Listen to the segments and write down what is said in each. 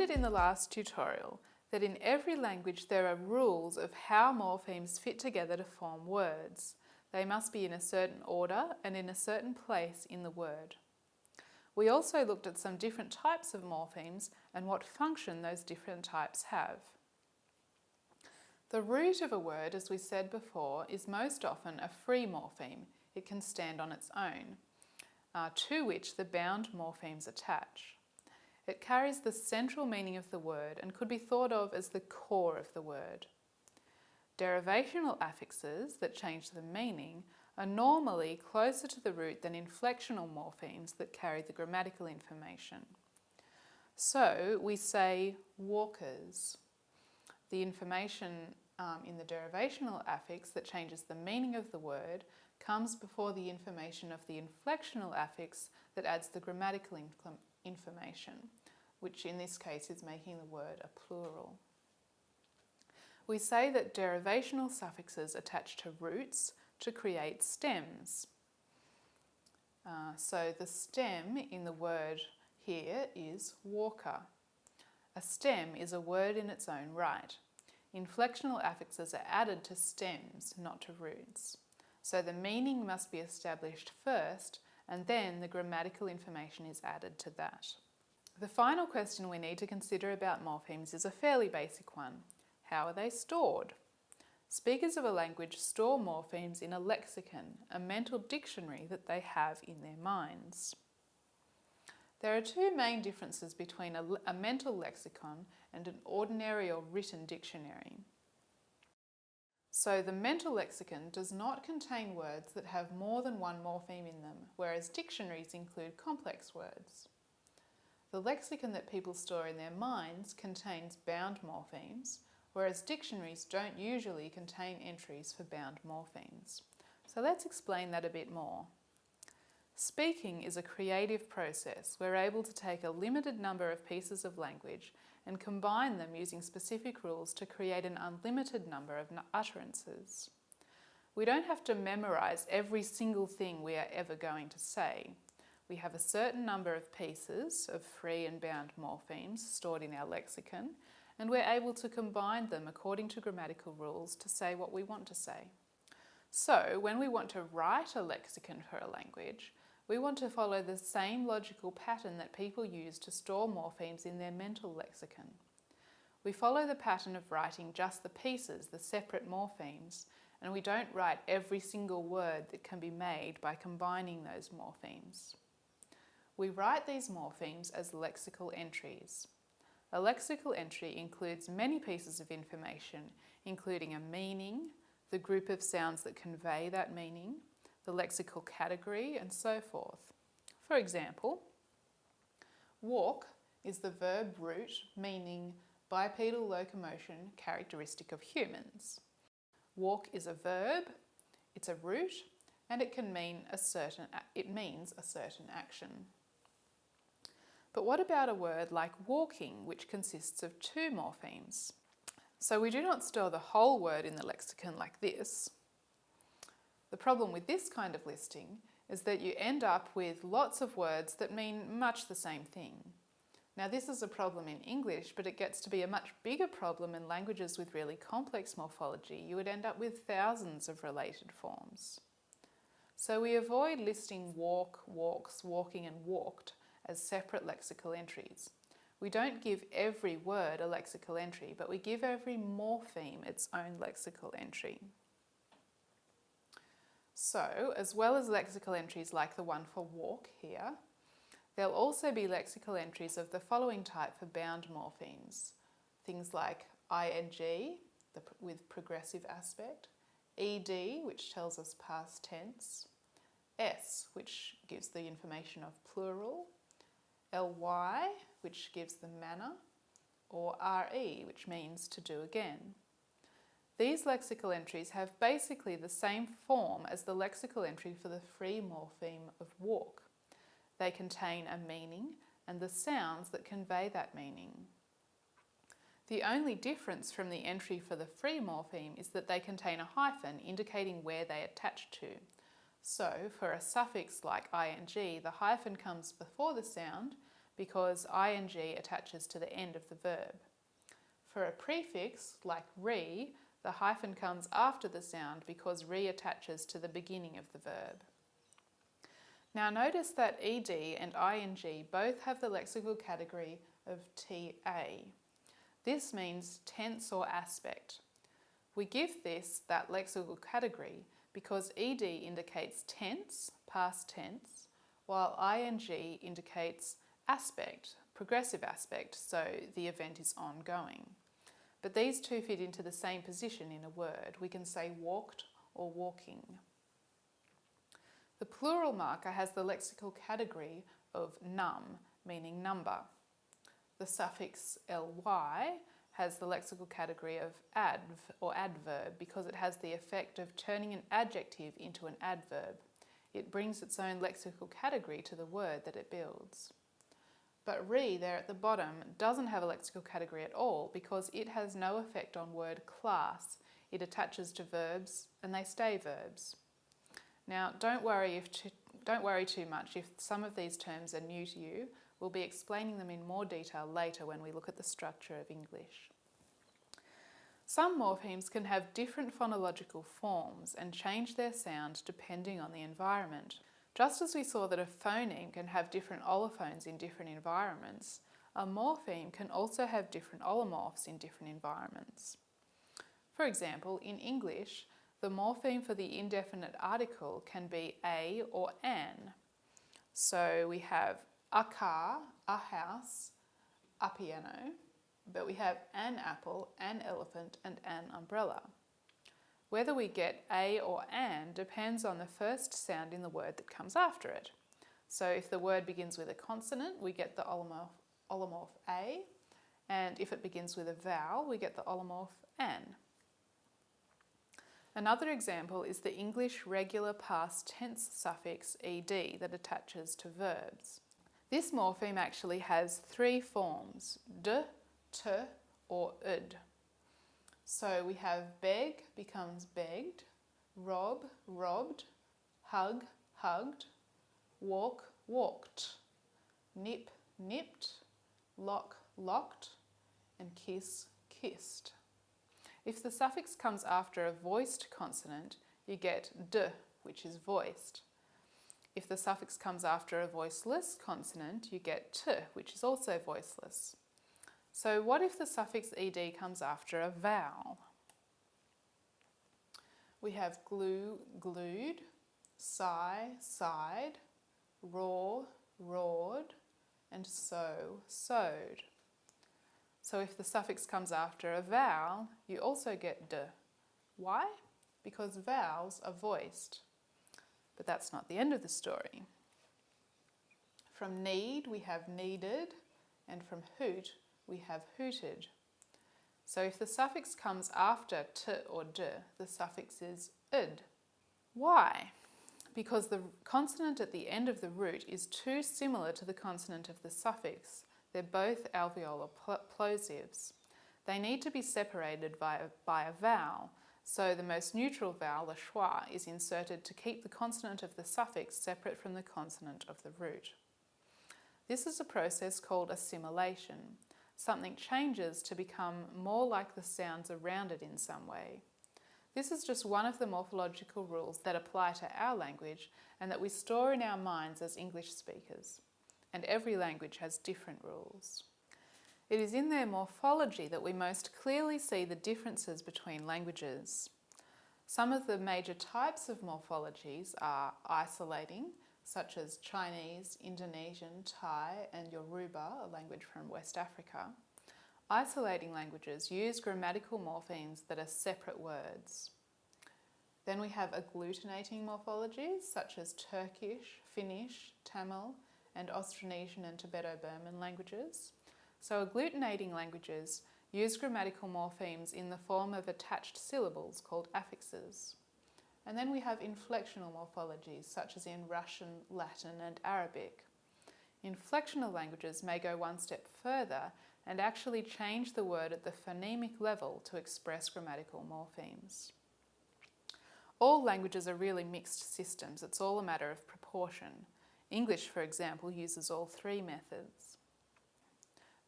noted in the last tutorial that in every language there are rules of how morphemes fit together to form words. They must be in a certain order and in a certain place in the word. We also looked at some different types of morphemes and what function those different types have. The root of a word, as we said before, is most often a free morpheme. It can stand on its own, to which the bound morphemes attach. It carries the central meaning of the word and could be thought of as the core of the word. Derivational affixes that change the meaning are normally closer to the root than inflectional morphemes that carry the grammatical information. So we say walkers. The information in the derivational affix that changes the meaning of the word comes before the information of the inflectional affix that adds the grammatical information, which in this case is making the word a plural. We say that derivational suffixes attach to roots to create stems. So the stem in the word here is walker. A stem is a word in its own right. Inflectional affixes are added to stems, not to roots. So the meaning must be established first, and then the grammatical information is added to that. The final question we need to consider about morphemes is a fairly basic one. How are they stored? Speakers of a language store morphemes in a lexicon, a mental dictionary that they have in their minds. There are two main differences between a mental lexicon and an ordinary or written dictionary. So the mental lexicon does not contain words that have more than one morpheme in them, whereas dictionaries include complex words. The lexicon that people store in their minds contains bound morphemes, whereas dictionaries don't usually contain entries for bound morphemes. So let's explain that a bit more. Speaking is a creative process. We're able to take a limited number of pieces of language and combine them using specific rules to create an unlimited number of utterances. We don't have to memorize every single thing we are ever going to say. We have a certain number of pieces of free and bound morphemes stored in our lexicon, and we're able to combine them according to grammatical rules to say what we want to say. So, when we want to write a lexicon for a language, we want to follow the same logical pattern that people use to store morphemes in their mental lexicon. We follow the pattern of writing just the pieces, the separate morphemes, and we don't write every single word that can be made by combining those morphemes. We write these morphemes as lexical entries. A lexical entry includes many pieces of information, including a meaning, the group of sounds that convey that meaning, the lexical category, and so forth. For example, walk is the verb root meaning bipedal locomotion characteristic of humans. Walk is a verb, it's a root, and it means a certain action. But what about a word like walking, which consists of two morphemes? So we do not store the whole word in the lexicon like this. The problem with this kind of listing is that you end up with lots of words that mean much the same thing. Now this is a problem in English, but it gets to be a much bigger problem in languages with really complex morphology. You would end up with thousands of related forms. So we avoid listing walk, walks, walking, and walked as separate lexical entries. We don't give every word a lexical entry, but we give every morpheme its own lexical entry. So, as well as lexical entries like the one for walk here, there'll also be lexical entries of the following type for bound morphemes. Things like ing, with progressive aspect, ed, which tells us past tense, s, which gives the information of plural, ly, which gives the manner, or re, which means to do again. These lexical entries have basically the same form as the lexical entry for the free morpheme of walk. They contain a meaning and the sounds that convey that meaning. The only difference from the entry for the free morpheme is that they contain a hyphen indicating where they attach to. So, for a suffix like ing, the hyphen comes before the sound, because ing attaches to the end of the verb. For a prefix, like re, the hyphen comes after the sound because re attaches to the beginning of the verb. Now notice that ed and ing both have the lexical category of TA. This means tense or aspect. We give this that lexical category because ed indicates tense, past tense, while ing indicates aspect, progressive aspect, so the event is ongoing. But these two fit into the same position in a word. We can say walked or walking. The plural marker has the lexical category of num, meaning number. The suffix ly has the lexical category of adv or adverb because it has the effect of turning an adjective into an adverb. It brings its own lexical category to the word that it builds. But re there at the bottom doesn't have a lexical category at all because it has no effect on word class. It attaches to verbs and they stay verbs. Now don't worry too much if some of these terms are new to you. We'll be explaining them in more detail later when we look at the structure of English. Some morphemes can have different phonological forms and change their sound depending on the environment. Just as we saw that a phoneme can have different allophones in different environments, a morpheme can also have different allomorphs in different environments. For example, in English, the morpheme for the indefinite article can be a or an. So we have a car, a house, a piano, but we have an apple, an elephant, and an umbrella. Whether we get a or an depends on the first sound in the word that comes after it. So if the word begins with a consonant, we get the allomorph a, and if it begins with a vowel, we get the allomorph an. Another example is the English regular past tense suffix ed that attaches to verbs. This morpheme actually has three forms, d, t, or ud. So we have beg becomes begged, rob, robbed, hug, hugged, walk, walked, nip, nipped, lock, locked, and kiss, kissed. If the suffix comes after a voiced consonant, you get d, which is voiced. If the suffix comes after a voiceless consonant, you get t, which is also voiceless. So what if the suffix ed comes after a vowel? We have glue, glued, sigh, sighed, roar, roared, and sow, sewed. So if the suffix comes after a vowel, you also get d. Why? Because vowels are voiced. But that's not the end of the story. From need, we have needed, and from hoot, we have hooted. So if the suffix comes after t or d, the suffix is id. Why? Because the consonant at the end of the root is too similar to the consonant of the suffix. They're both alveolar plosives. They need to be separated by a vowel, so the most neutral vowel, the schwa, is inserted to keep the consonant of the suffix separate from the consonant of the root. This is a process called assimilation. Something changes to become more like the sounds around it in some way. This is just one of the morphological rules that apply to our language and that we store in our minds as English speakers. And every language has different rules. It is in their morphology that we most clearly see the differences between languages. Some of the major types of morphologies are isolating, such as Chinese, Indonesian, Thai, and Yoruba, a language from West Africa. Isolating languages use grammatical morphemes that are separate words. Then we have agglutinating morphologies, such as Turkish, Finnish, Tamil, and Austronesian and Tibeto-Burman languages. So agglutinating languages use grammatical morphemes in the form of attached syllables called affixes. And then we have inflectional morphologies, such as in Russian, Latin, and Arabic. Inflectional languages may go one step further and actually change the word at the phonemic level to express grammatical morphemes. All languages are really mixed systems. It's all a matter of proportion. English, for example, uses all three methods.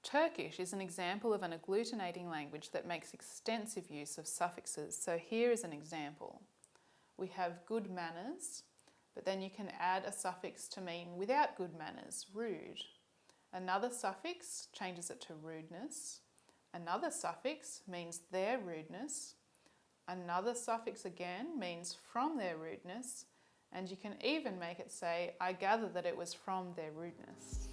Turkish is an example of an agglutinating language that makes extensive use of suffixes. So here is an example. We have good manners, but then you can add a suffix to mean without good manners, rude. Another suffix changes it to rudeness. Another suffix means their rudeness. Another suffix again means from their rudeness. And you can even make it say, I gather that it was from their rudeness.